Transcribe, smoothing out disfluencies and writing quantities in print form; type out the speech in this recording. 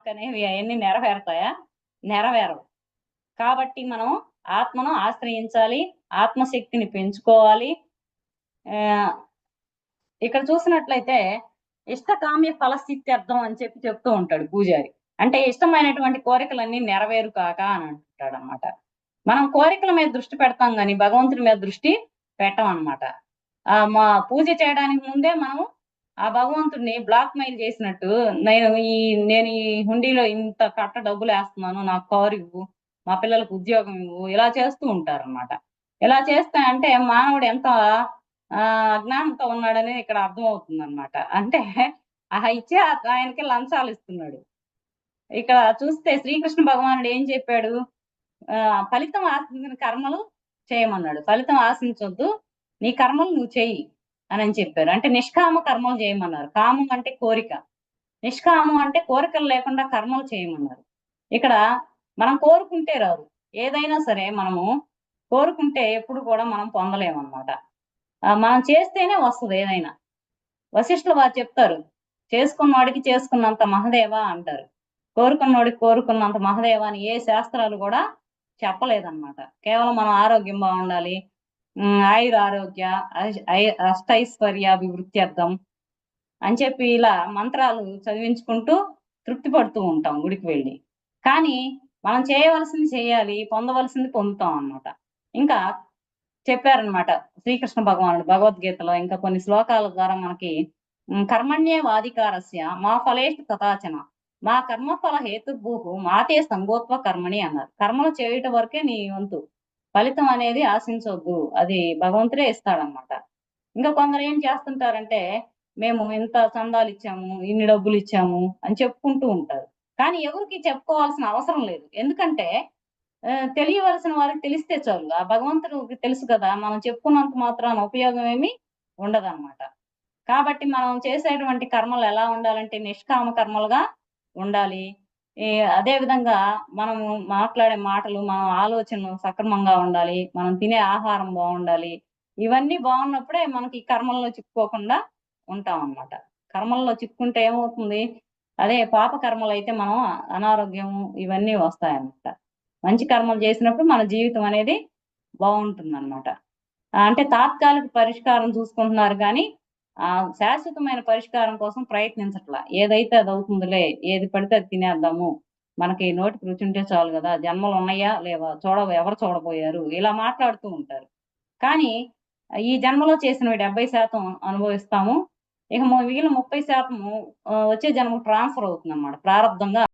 అనేవి అయన్నీ నెరవేరతాయా? నెరవేరవు. కాబట్టి మనం ఆత్మను ఆశ్రయించాలి. ఆత్మశక్తిని పెంచుకోవాలి. ఆహ్, ఇక్కడ చూసినట్లయితే ఇష్టకామ్య ఫలసిత్యర్థం అని చెప్తూ ఉంటాడు పూజారి. అంటే ఇష్టమైనటువంటి కోరికలన్నీ నెరవేరు కాక అని అంటాడనమాట. మనం కోరికల మీద దృష్టి పెడతాం గానీ, భగవంతుడి మీద దృష్టి పెట్టమనమాట. మా పూజ చేయడానికి ముందే మనం ఆ భగవంతుడిని బ్లాక్‌మెయిల్ చేసినట్టు, నేను నేను ఈ హుండీలో ఇంత డబ్బులేస్తున్నాను. నాకు కారివ్వు, మా పిల్లలకు ఉద్యోగం ఇవ్వు, ఇలా చేస్తూ ఉంటారనమాట. ఇలా చేస్తే అంటే మానవుడు ఎంత అజ్ఞానంతో ఉన్నాడనేది ఇక్కడ అర్థమవుతుందనమాట. అంటే ఇచ్చే ఆయనకి లంచాలిస్తున్నాడు. ఇక్కడ చూస్తే శ్రీకృష్ణ భగవానుడు ఏం చెప్పాడు? ఫలితం ఆశించిన కర్మలు చేయమన్నాడు. ఫలితం ఆశించొద్దు. నీ కర్మలు నువ్వు చెయ్యి అనని చెప్పారు. అంటే నిష్కామ కర్మలు చేయమన్నారు. కామం అంటే కోరిక. నిష్కామం అంటే కోరికలు లేకుండా కర్మలు చేయమన్నారు. ఇక్కడ మనం కోరుకుంటే రాదు. ఏదైనా సరే మనము కోరుకుంటే ఎప్పుడు కూడా మనం పొందలేమనమాట. మనం చేస్తేనే వస్తది ఏదైనా. వశిష్ఠుల వారు చెప్తారు. చేసుకున్నవాడికి చేసుకున్నంత మహదేవ అంటారు. కోరుకున్నోడికి కోరుకున్నంత మహదేవ అని ఏ శాస్త్రాలు గూడా చెప్పలేదన్నమాట. కేవలం మనం ఆరోగ్యం బావుండాలి. ఆయురారోగ్య అష్టైశ్వర్యాభివృద్ధ్యర్థం అని చెప్పి ఇలా మంత్రాలు చదివించుకుంటూ తృప్తి పడుతూ ఉంటాం గుడికి వెళ్లి. కానీ మనం చేయవలసింది చేయాలి, పొందవలసింది పొందుతాం అన్నమాట. ఇంకా చెప్పారనమాట శ్రీకృష్ణ భగవానుడు భగవద్గీతలో ఇంకా కొన్ని శ్లోకాల ద్వారా మనకి కర్మణ్యేవాధికారస్య మా ఫలేషు తథాచన మా కర్మఫల హేతుర్భూః మాతే సంగోత్వ కర్మణి అన్నారు. కర్మలు చేయటం వరకే నీ వంతు. ఫలితం అనేది ఆశించొద్దు. అది భగవంతుడే ఇస్తాడనమాట. ఇంకా కొందరు ఏం చేస్తుంటారంటే, మేము ఇంత చందాలిచ్చాము, ఇన్ని డబ్బులిచ్చాము అని చెప్పుకుంటూ ఉంటారు. కానీ ఎవరికీ చెప్పుకోవాల్సిన అవసరం లేదు. ఎందుకంటే తెలియవలసిన వారికి తెలిస్తే చాలు. ఆ భగవంతుడికి తెలుసు కదా! మనం చెప్పుకున్నంత మాత్రాన ఉపయోగం ఏమి ఉండదనమాట. కాబట్టి మనం చేసేటువంటి కర్మలు ఎలా ఉండాలంటే నిష్కామ కర్మలుగా ఉండాలి. ఈ అదే విధంగా మనము మాట్లాడే మాటలు, మన ఆలోచనలు సక్రమంగా ఉండాలి. మనం తినే ఆహారం బావుండాలి. ఇవన్నీ బావున్నప్పుడే మనకి కర్మల్లో చిక్కుకోకుండా ఉంటామనమాట. కర్మల్లో చిక్కుకుంటే ఏమవుతుంది? అదే పాప కర్మలైతే మనం అనారోగ్యము ఇవన్నీ వస్తాయన్నమాట. మంచి కర్మలు చేసినప్పుడు మన జీవితం అనేది బావుంటుందన్నమాట. అంటే తాత్కాలిక పరిష్కారం చూసుకుంటున్నారు గానీ, శాశ్వతమైన పరిష్కారం కోసం ప్రయత్నించట్ల. ఏదైతే అదవుతుందిలే, ఏది పడితే అది తినేద్దాము. మనకి నోటికి రుచుంటే చాలు గదా! జన్మలున్నయా? లేవా? ఎవరు చూడబోయారు? ఇలా మాట్లాడుతూ ఉంటారు. కానీ ఈ జన్మలో చేసినవి 70% అనుభవిస్తాము. ఇక మిగిలిన 30% వచ్చే జన్మకు ట్రాన్స్‌ఫర్ అవుతుందన్నమాట. ప్రారబ్ధంగా